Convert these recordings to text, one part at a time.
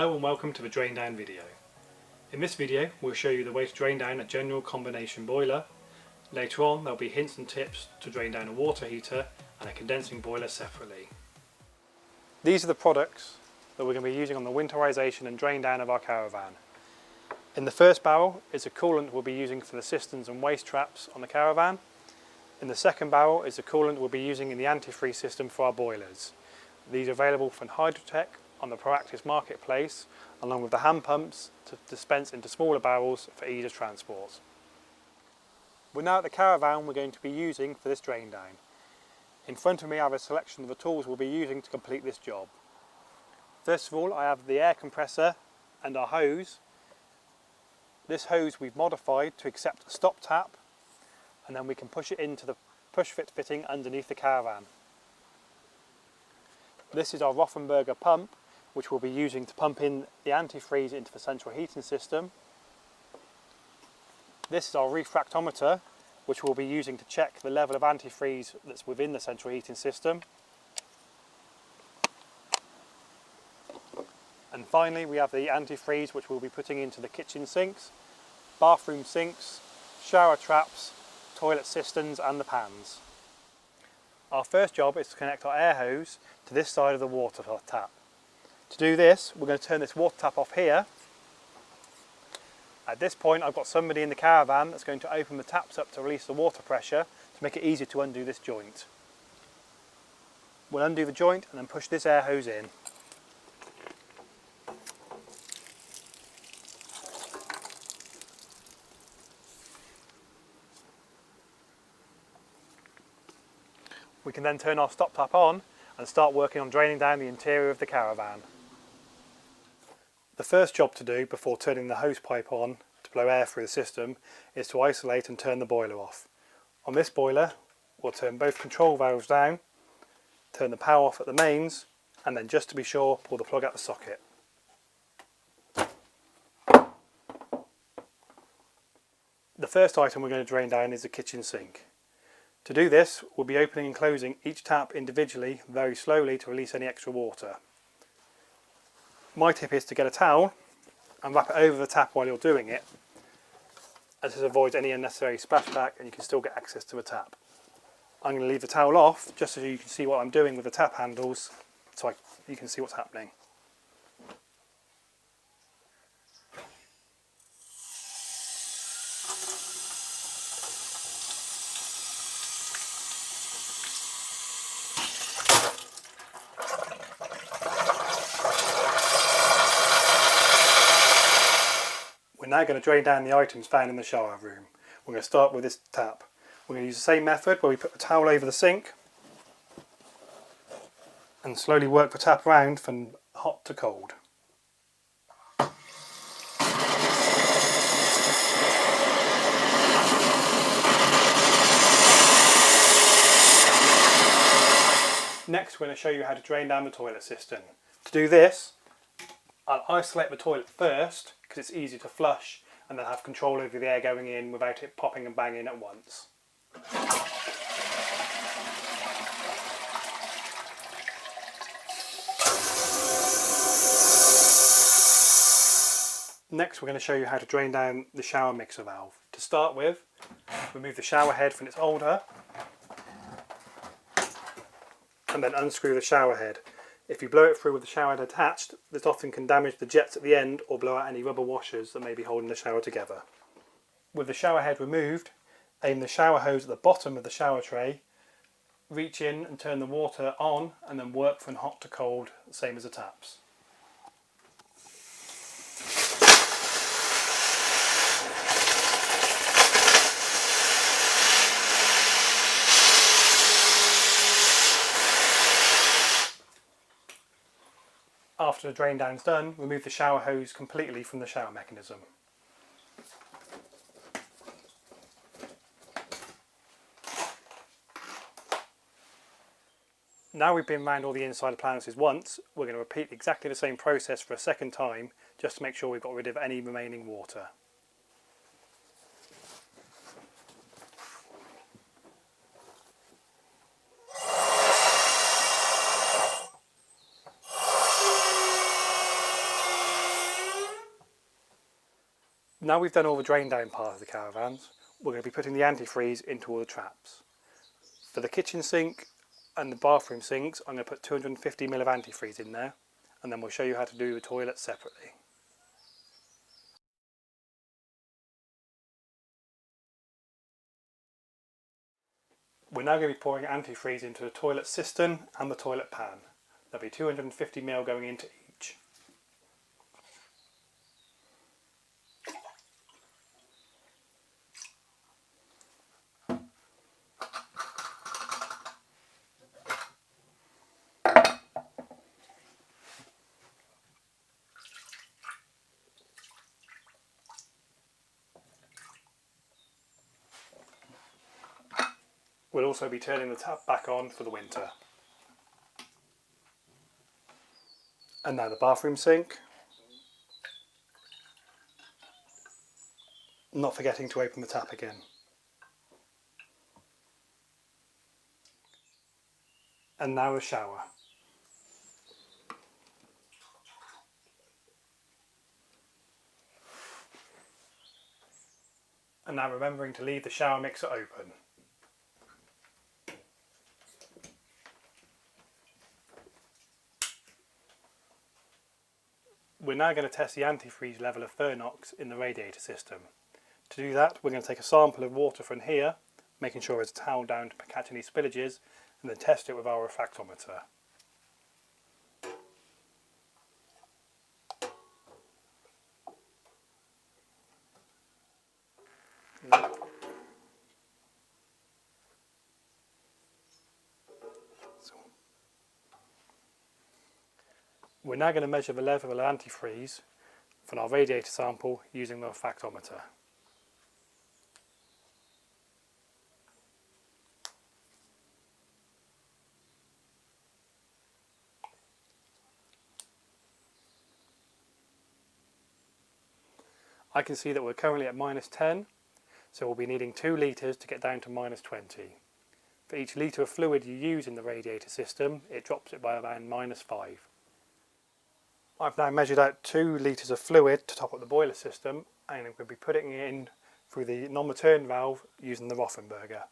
Hello and welcome to the drain down video. In this video we'll show you the way to drain down a general combination boiler. Later on there'll be hints and tips to drain down a water heater and a condensing boiler separately. These are the products that we're going to be using on the winterization and drain down of our caravan. In the first barrel is a coolant we'll be using for the cisterns and waste traps on the caravan. In the second barrel is the coolant we'll be using in the antifreeze system for our boilers. These are available from Hydrotech on the Proactis marketplace, along with the hand pumps to dispense into smaller barrels for ease of transport. We're now at the caravan we're going to be using for this drain down. In front of me I have a selection of the tools we'll be using to complete this job. First of all I have the air compressor and our hose. This hose we've modified to accept a stop tap, and then we can push it into the push fit fitting underneath the caravan. This is our Rothenberger pump, which we'll be using to pump in the antifreeze into the central heating system. This is our refractometer, which we'll be using to check the level of antifreeze that's within the central heating system. And finally we have the antifreeze which we'll be putting into the kitchen sinks, bathroom sinks, shower traps, toilet cisterns and the pans. Our first job is to connect our air hose to this side of the water tap. To do this, we're going to turn this water tap off here. At this point I've got somebody in the caravan that's going to open the taps up to release the water pressure to make it easier to undo this joint. We'll undo the joint and then push this air hose in. We can then turn our stop tap on and start working on draining down the interior of the caravan. The first job to do before turning the hose pipe on to blow air through the system is to isolate and turn the boiler off. On this boiler we'll turn both control valves down, turn the power off at the mains, and then just to be sure pull the plug out the socket. The first item we're going to drain down is the kitchen sink. To do this we'll be opening and closing each tap individually very slowly to release any extra water. My tip is to get a towel and wrap it over the tap while you're doing it, as this avoids any unnecessary splashback and you can still get access to the tap. I'm going to leave the towel off just so you can see what I'm doing with the tap handles, so you can see what's happening. We're now going to drain down the items found in the shower room. We're going to start with this tap. We're going to use the same method where we put the towel over the sink and slowly work the tap around from hot to cold. Next we're going to show you how to drain down the toilet cistern. To do this, I'll isolate the toilet first because it's easy to flush and then have control over the air going in without it popping and banging at once. Next we're going to show you how to drain down the shower mixer valve. To start with, remove the shower head from its holder and then unscrew the shower head. If you blow it through with the shower head attached, this often can damage the jets at the end or blow out any rubber washers that may be holding the shower together. With the shower head removed, aim the shower hose at the bottom of the shower tray, reach in and turn the water on and then work from hot to cold, same as the taps. After the drain down is done, remove the shower hose completely from the shower mechanism. Now we've been around all the inside appliances once, we're going to repeat exactly the same process for a second time just to make sure we've got rid of any remaining water. Now we've done all the drain down part of the caravans, we're going to be putting the antifreeze into all the traps. For the kitchen sink and the bathroom sinks, I'm going to put 250ml of antifreeze in there, and then we'll show you how to do the toilets separately. We're now going to be pouring antifreeze into the toilet cistern and the toilet pan. There'll be 250ml going into each. We'll also be turning the tap back on for the winter. And now the bathroom sink. Not forgetting to open the tap again. And now the shower. And now remembering to leave the shower mixer open. We're now going to test the antifreeze level of Thernox in the radiator system. To do that, we're going to take a sample of water from here, making sure it's toweled down to catch any spillages, and then test it with our refractometer. We're now going to measure the level of antifreeze from our radiator sample using the refractometer. I can see that we're currently at -10, so we'll be needing 2 litres to get down to -20. For each litre of fluid you use in the radiator system, it drops it by around -5. I've now measured out 2 litres of fluid to top up the boiler system, and I'm going to be putting it in through the non-return valve using the Rothenberger.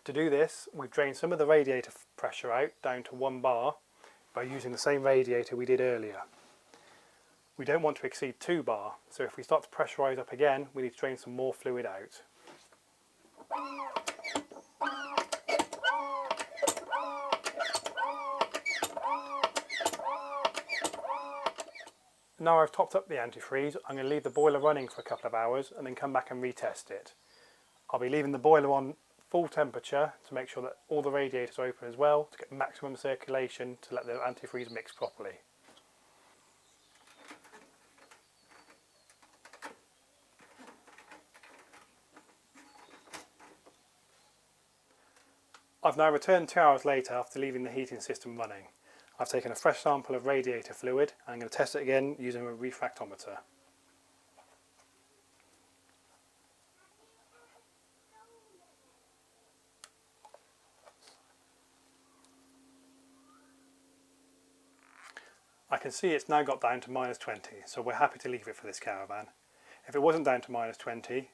To do this, we've drained some of the radiator pressure out down to 1 bar by using the same radiator we did earlier. We don't want to exceed 2 bar, so if we start to pressurise up again, we need to drain some more fluid out. Now I've topped up the antifreeze, I'm going to leave the boiler running for a couple of hours and then come back and retest it. I'll be leaving the boiler on full temperature to make sure that all the radiators are open as well, to get maximum circulation to let the antifreeze mix properly. I've now returned 2 hours later after leaving the heating system running. I've taken a fresh sample of radiator fluid and I'm going to test it again using a refractometer. I can see it's now got down to -20, so we're happy to leave it for this caravan. If it wasn't down to -20,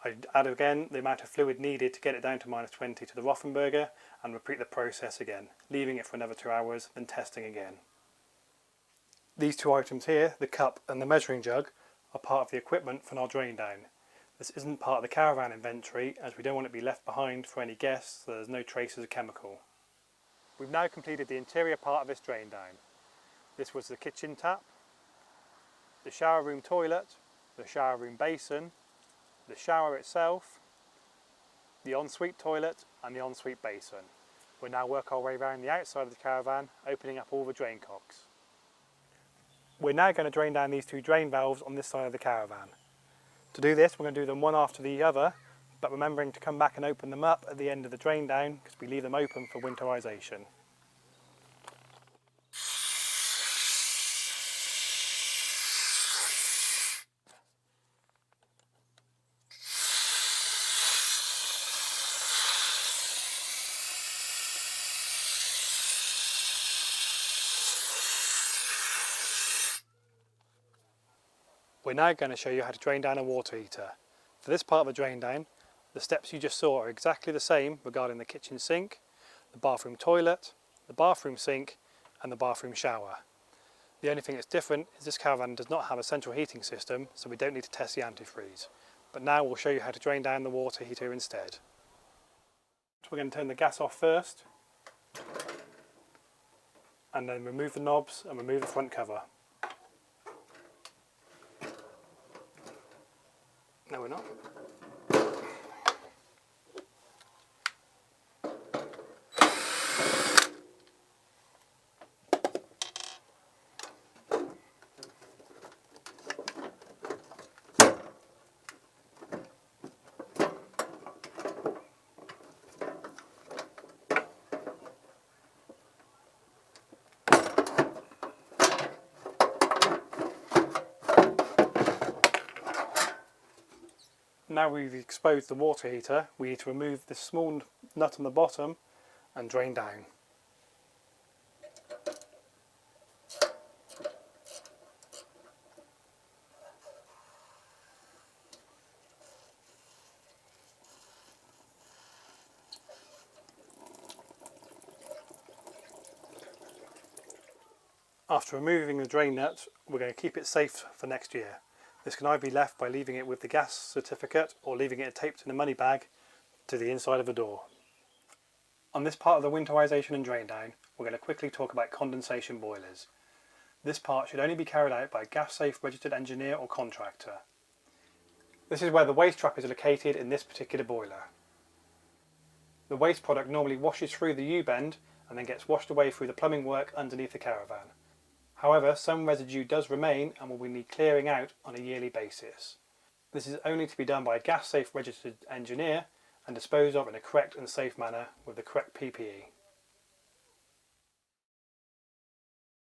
I'd add again the amount of fluid needed to get it down to -20 to the Rothenberger and repeat the process again, leaving it for another 2 hours, then testing again. These 2 items here, the cup and the measuring jug, are part of the equipment for our drain down. This isn't part of the caravan inventory as we don't want it to be left behind for any guests, so there's no traces of chemical. We've now completed the interior part of this drain down. This was the kitchen tap, the shower room toilet, the shower room basin, the shower itself, the ensuite toilet and the ensuite basin. We'll now work our way around the outside of the caravan, opening up all the drain cocks. We're now going to drain down these 2 drain valves on this side of the caravan. To do this, we're going to do them one after the other, but remembering to come back and open them up at the end of the drain down because we leave them open for winterisation. We're now going to show you how to drain down a water heater. For this part of the drain down, the steps you just saw are exactly the same regarding the kitchen sink, the bathroom toilet, the bathroom sink and the bathroom shower. The only thing that's different is this caravan does not have a central heating system, so we don't need to test the antifreeze. But now we'll show you how to drain down the water heater instead. So we're going to turn the gas off first, and then remove the knobs and remove the front cover. No, we're not. Now we've exposed the water heater, we need to remove this small nut on the bottom and drain down. After removing the drain nut, we're going to keep it safe for next year. This can either be left by leaving it with the gas certificate or leaving it taped in a money bag to the inside of the door. On this part of the winterisation and drain down, we're going to quickly talk about condensation boilers. This part should only be carried out by a gas safe registered engineer or contractor. This is where the waste trap is located in this particular boiler. The waste product normally washes through the U-bend and then gets washed away through the plumbing work underneath the caravan. However, some residue does remain and will need clearing out on a yearly basis. This is only to be done by a gas safe registered engineer and disposed of in a correct and safe manner with the correct PPE.